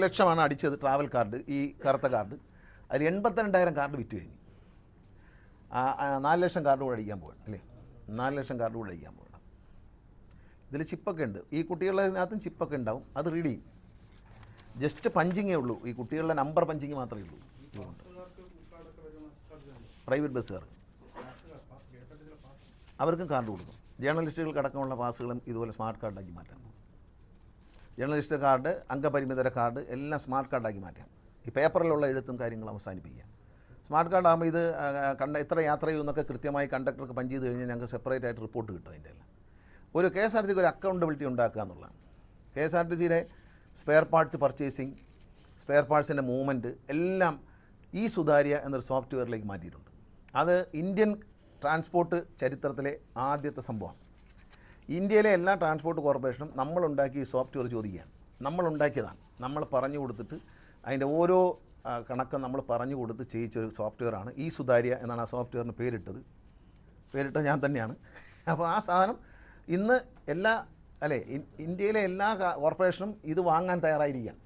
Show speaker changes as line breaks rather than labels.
ലക്ഷമാണ് അടിച്ചത് travel card, ഈ കറുത്ത കാർഡ്. അതിൽ 82,000 കാർഡ് വിറ്റ് കഴിഞ്ഞു. 4 ലക്ഷം കാർഡ് കൂടെ അടിക്കാൻ പോകണം അല്ലേ? 4 ലക്ഷം കാർഡ് കൂടെ അടിക്കാൻ പോകണം. ഇതിൽ ചിപ്പൊക്കെ ഉണ്ട്. ഈ കുട്ടികളുടെ ചിപ്പൊക്കെ ഉണ്ടാവും. അത് റീഡ് ചെയ്യും. ജസ്റ്റ് പഞ്ചിങ്ങേ ഉള്ളൂ. ഈ കുട്ടികളുടെ നമ്പർ പഞ്ചിങ് മാത്രമേ ഉള്ളൂ. പ്രൈവറ്റ് ബസ്സുകാർ അവർക്കും കാർഡ് കൊടുക്കും. ജേർണലിസ്റ്റുകൾക്കടക്കമുള്ള പാസുകളും ഇതുപോലെ സ്മാർട്ട് കാർഡാക്കി മാറ്റാം. ജേർണലിസ്റ്റ് കാർഡ്, അംഗപരിമിതര കാർഡ് എല്ലാം സ്മാർട്ട് കാർഡാക്കി മാറ്റാം. ഈ പേപ്പറിലുള്ള എഴുത്തും കാര്യങ്ങളും അവസാനിപ്പിക്കാം. സ്മാർട്ട് കാർഡ് ആകുമ്പോൾ ഇത് എത്ര യാത്ര ചെയ്യുമെന്നൊക്കെ കൃത്യമായി കണ്ടക്ടർക്ക് പഞ്ച് ചെയ്ത് കഴിഞ്ഞാൽ ഞങ്ങൾക്ക് സെപ്പറേറ്റ് ആയിട്ട് റിപ്പോർട്ട് കിട്ടും. അതിൻ്റെ എല്ലാം ഒരു KSRTCക്ക് ഒരു അക്കൗണ്ടബിലിറ്റി ഉണ്ടാക്കുക എന്നുള്ളതാണ്. KSRTCയുടെ സ്പെയർ പാർട്സ് പർച്ചേസിങ്, സ്പെയർ പാർട്സിൻ്റെ മൂവ്മെൻറ്റ് എല്ലാം ഈ സുതാര്യ എന്നൊരു സോഫ്റ്റ്വെയറിലേക്ക് മാറ്റിയിട്ടുണ്ട്. അത് ഇന്ത്യൻ ട്രാൻസ്പോർട്ട് ചരിത്രത്തിലെ ആദ്യത്തെ സംഭവമാണ്. ഇന്ത്യയിലെ എല്ലാ ട്രാൻസ്പോർട്ട് കോർപ്പറേഷനും നമ്മളുണ്ടാക്കിയ ഈ സോഫ്റ്റ്വെയർ ചോദിക്കുകയാണ്. നമ്മളുണ്ടാക്കിയതാണ്. നമ്മൾ പറഞ്ഞു കൊടുത്തിട്ട് അതിൻ്റെ ഓരോ കണക്കും നമ്മൾ പറഞ്ഞു കൊടുത്ത് ചെയ്യിച്ചൊരു സോഫ്റ്റ്വെയറാണ് ഈ സുതാര്യ എന്നാണ് ആ സോഫ്റ്റ്വെയറിന് പേരിട്ടത് ഞാൻ തന്നെയാണ്. അപ്പോൾ ആ സാധനം ഇന്ന് ഇന്ത്യയിലെ എല്ലാ കോർപ്പറേഷനും ഇത് വാങ്ങാൻ തയ്യാറായിരിക്കുകയാണ്.